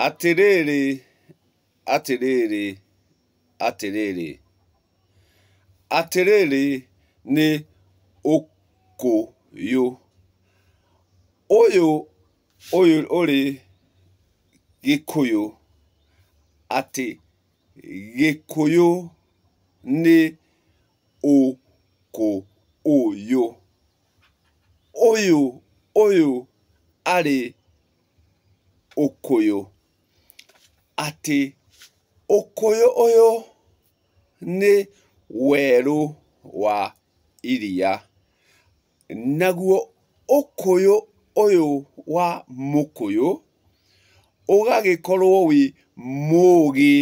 Atĩrĩrĩ, atĩrĩrĩ, atĩrĩrĩ. Atĩrĩrĩ nĩ ũkũyũ. Ũyũ ũrĩ Gĩkũyũ. Atĩ Gĩkũyũ nĩ ũkũyũ. Ũyũ arĩ ũkũyũ. Atĩ ũkũyũ ũyũ nĩ werũ wa iria. Naguo ũkũyũ ũyũ wa mũkũyũ ũgagĩkorwo wĩ mũgĩ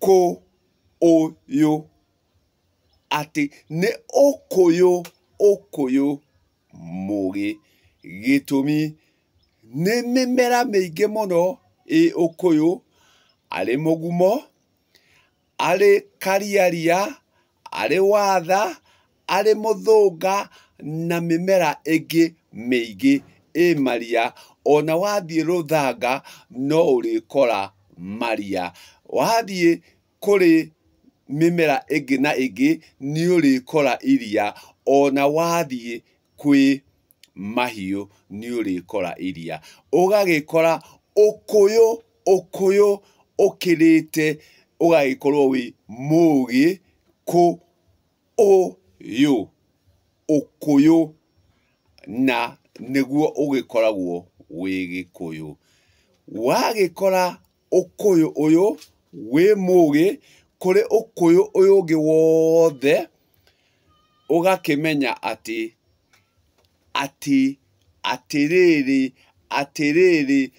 kũyũ. Atĩ nĩ ũkũyũ mũgĩ. Gĩtũmi nĩ mĩmera mĩingĩ mũno ĩ ũkũyũ. Arĩ mũgumo, arĩ kariaria, arĩ watha, arĩ mũthũnga na mĩmera ĩngĩ mĩingĩ ĩ maria. Ona wathiĩ Rũthanga no ũrĩkora maria. Wathiĩ kũrĩ mĩmera ĩngĩ na ĩngĩ nĩ ũrĩkora iria. Ona wathiĩ kwĩ mahiũ nĩ ũrĩkora iria. Ũgagĩkora ũkũyũ ũkĩrĩte ũgagĩkorwo wĩ mũgĩ kũyũ. Ũkũyũ na nĩguo ũgĩkoragwo wĩ Gĩkũyũ. Wagĩkora ũkũyũ ũyũ wĩ mũgĩ kũrĩ ũkũyũ ũyũ ũngĩ wothe, ũgakĩmenya atĩrĩrĩ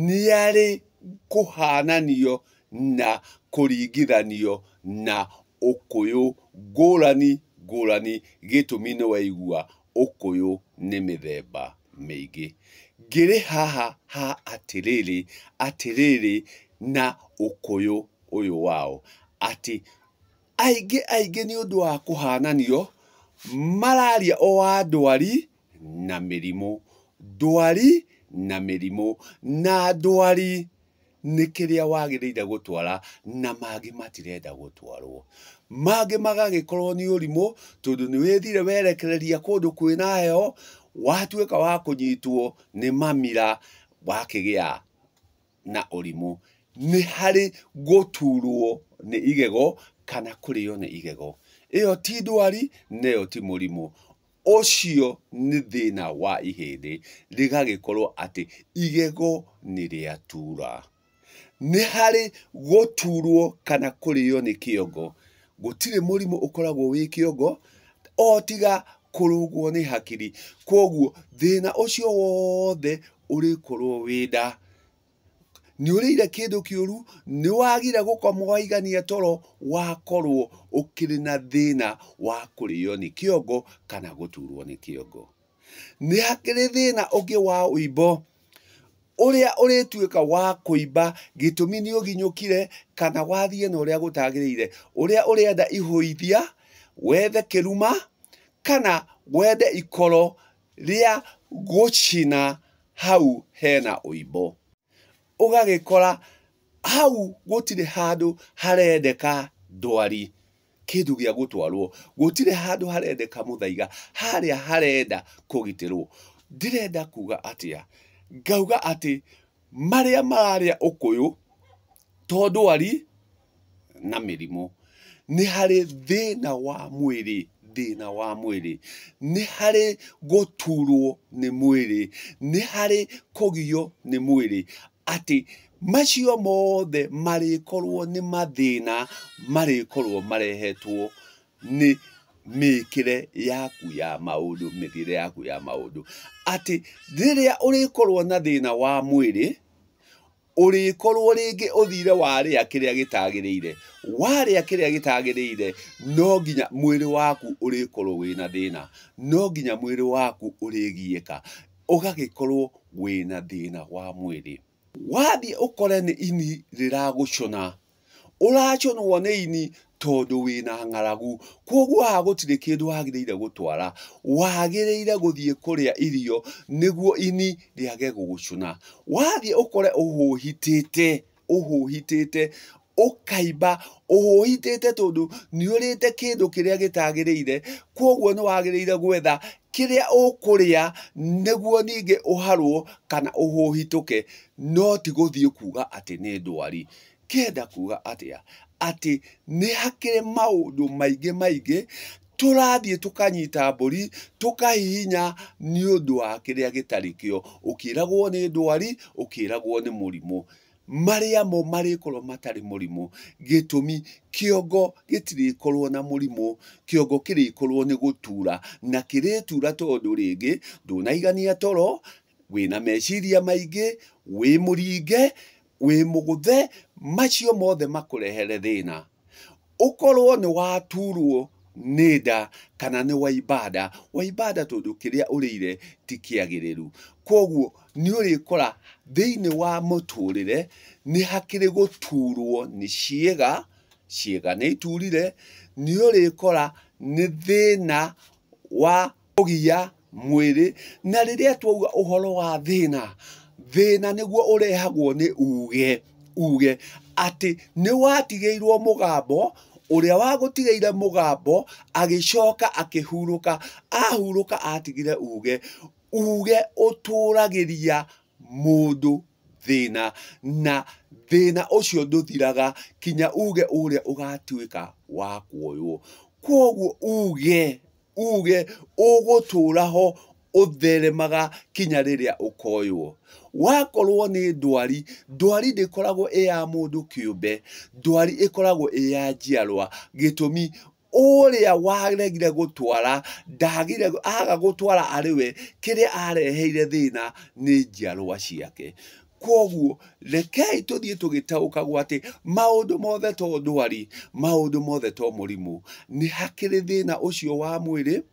nĩarĩ kũhananio na kũringithanio na ũkũyũ ngũrani ngũrani. Gĩtũmi nĩ waigua ũkũyũ nĩ mĩthemba mĩingĩ. Ngĩrĩ haha ha atĩrĩrĩ na ũkũyũ ũyũ wao. Atĩ aingĩ nĩ ũndũ wa kũhananio mararia o wa ndwari na mĩrimũ. Ndwari na mĩrimũ. Na ndwari nĩ kĩrĩa wagĩrĩire gũtwara na mangĩ matirenda gũtwarwo. Mangĩ magagĩkorwo nĩ ũrimũ tondũ nĩ wĩthire werekereria kũndũ kwĩna heho, watuĩka wa kũnyitwo nĩ mamira wakĩgĩa na ũrimũ. Nĩ harĩ gũturwo nĩ igego kana kũrĩo nĩ igego. Ĩyo ti ndwari na ĩyo ti mũrimũ. Ũcio nĩ thĩna wa ihĩndĩ rĩgagĩkorwo atĩ igego nĩ rĩatura. Nĩ harĩ gũturwo kana kũrĩo nĩ kĩongo. Gũtirĩ mũrimũ ũkoragwo wĩ kĩongo o tiga kũrũgwo nĩ hakiri. Koguo thĩna ũcio wothe ũrĩkorwo wĩ nda. Nĩ ũrĩire kĩndũ kĩũru, nĩ wagire gũkoma waigania toro, wakorwo ũkĩrĩ na thĩna wa kũrĩo nĩ kĩongo kana gũturwo nĩ kĩongo. Nĩ hakĩrĩ thĩna ũngĩ wa ũimbo ũrĩa ũrĩtuĩka wa kũimba. Gĩtũmi nĩ ũginyũkire kana wathiĩ na ũrĩa gũtagĩrĩire. Ũrĩa ũrenda ihũithia, wethe kĩruma kana wethe ikoro rĩa gũcina hau hena ũimbo. Ũgagĩkora hau gũtirĩ handũ harendeka ndwari, kĩndũ gĩa gũtwarwo. Gũtirĩ handũ harendeka mũthaiga, harĩa harenda kũgitĩrwo. Ndĩrenda kuga atĩa? Ngauga atĩ marĩa mararĩa ũkũyũ to ndwari na mĩrimũ. Nĩ harĩ thĩna wa mwĩrĩ. Thĩna wa mwĩrĩ. Nĩ harĩ gũturwo nĩ mwĩrĩ. Nĩ harĩ kũgio nĩ mwĩrĩ. Atĩ macio mothe marĩkorwo nĩ mathĩna marĩkorwo marehetwo nĩ mĩkĩre yaku ya maũndũ, mĩthiĩre yaku ya maũndũ. Atĩ rĩrĩa ũrĩkorwo na thĩna wa mwĩrĩ, ũrĩkorwo rĩngĩ ũthire warĩa kĩrĩa gĩtagĩrĩire. Warĩa kĩrĩa gĩtagĩrĩire no nginya mwĩrĩ waku ũrĩkorwo wĩna thĩna. No nginya mwĩrĩ waku ũrĩgiĩka. Ũgagĩkorwo wĩna thĩna wa mwĩrĩ. Wathiĩ ũkore nĩ ini rĩragũcũna. Ũraconwo nĩ ini tondu wina ng'aragu. Koguo haha gutire kindu wagiriire gutwara, wagiriire guthie kuria irio niguo ini riage gugucuna. Wathie ukore uhuhitite ukaimba uhuhitite tondu ni urite kindu kiria gitagiriire. Koguo ni wagiriire gwetha kiria ukuria niguo ninge uharwo kana uhuhituke, no ti guthie kuga ati ni ndwari. Kenda kuga atia ati ni hakire maundu maingi turathie tukanyita mburi tukahihinya ni undu wa kiria gitari kio. Ukiragwo ni ndwari, ukiragwo ni murimu. Maria mo marikorwo matari murimu, gitumi kiongo gitirikorwo na murimu, kiongo kirikorwo ni gutura, na kiritura tondu ringi ndunaigania toro, wina meciria maingi, wi muringe, wi muguthe, macio mothe makurehere thina. Ukorwo ni waturwo ni nda kana ni waibada tondu kiria urire ti kiagiriru. Koguo ni urikora thiini wa muturire ni hakiri guturwo ni ciega ni iturire. Ni urikora ni thina wa kugia mwiri. Na riria twauga uhoro wa thina niguo urehagwo ni uge ati ni watigeirwo mugambo, uria wagutigeire mugambo agicoka akihuruka, ahuruka atigire uge uturagiria mundu thina, na thina ucio nduthiraga kinya uge uria ugatuika wa kuoywo. Koguo uge uguturaho utheremaga kinya riria ukoywo. Wakorwo ni ndwari ndikoragwo ya mundu kiumbe, ndwari ikoragwo ya njiarwa. Gitumi uria waregire gutwara aga gutwara ariwe kiria areheire thina ni njiarwa ciake. Koguo rekei tuthie tugitaukagwo ati maundu mothe to ndwari, maundu mothe to murimu, ni hakiri thina ucio wa mwiri,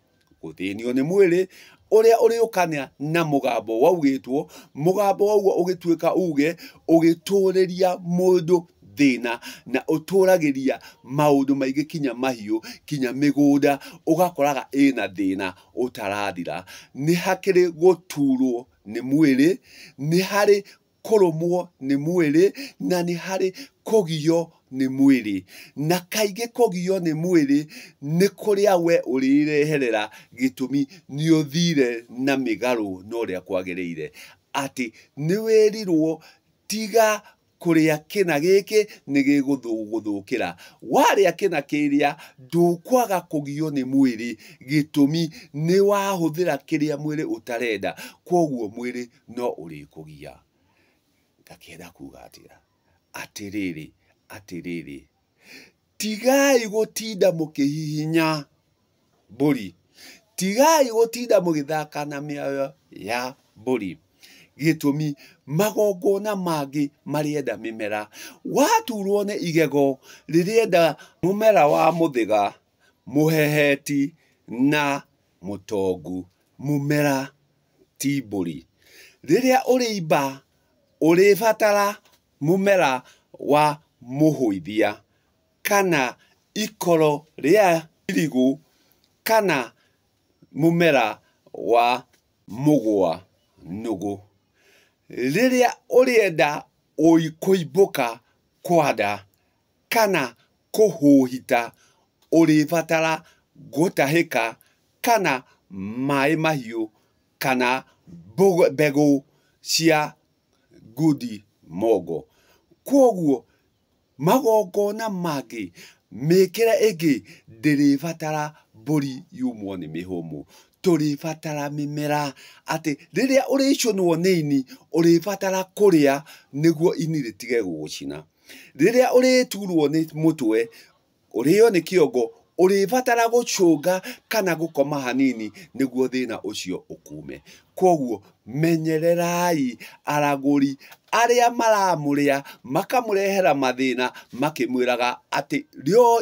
guthinio ni mwiri uria uriukania na mugambo waugitwo. Mugambo waugo ugituika uge ugituriria mundu thina na uturagiria maundu maingi kinya mahiu, kinya migunda ugakoraga ina thina utarathira. Ni hakiri guturwo ni mwiri, ni hari kurumwo ni mwiri, na ni hari kugio ni mwiri. Na kaingi kugio ni mwiri ni kuria we urireherera, gitumi ni uthire na migaru no ria kwagiriire. Ati ni wirirwo tiga kuria kina giki ni giguthukira. Waria kina kiria ndukwaga kugio ni mwiri, gitumi ni wahuthira kiria mwiri utarenda. Koguo mwiri no urikugia. Ngakenda kuga atira atiriri, tigai gutinda mukihihinya mburi, tigai gutinda mugithaka na mioyo ya mburi. Gitumi magongona mangi marienda mimera. Waturwo ni igego ririenda mumera wa muthiga, muheheti na mutongu. Mumera ti mburi. Riria uriimba uribatara mumera wa muhuithia, kana ikoro ria irigu, kana mumera wa mugwa nugu. Riria urienda kuimbuka kwanda kana kuhuhita, uribatara gutahika kana mai mahiu, kana mbegu cia ngudi mogo. Koguo magongona mangi mikira ingi ndiribatara mburi yumwo ni mihumu, turibatara mimera. Ati riria uricunwo ni ini uribatara kuria niguo ini ritige gugucina. Riria uriturwo ni mutwe urio ni kiongo uribatara gucunga kana gukoma hanini niguo thina ucio ukume. Koguo menyererai aragũri arĩa maramũrĩa makamũrehera mathĩna makĩmwĩraga atĩ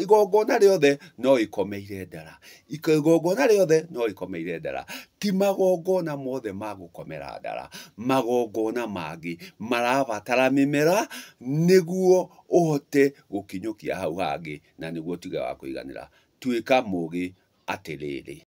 igongona rĩothe no ikomeire ndara. Igongona rĩothe no ikomeire ndara. Ti magongona mothe ma gũkomera ndara. Magongona mangĩ marabatara mĩmera nĩguo ũhote gũkinyũkia hau hangĩ na nĩguo ũtige wa kũiganĩra. Tuĩka mũũgĩ atĩrĩrĩ.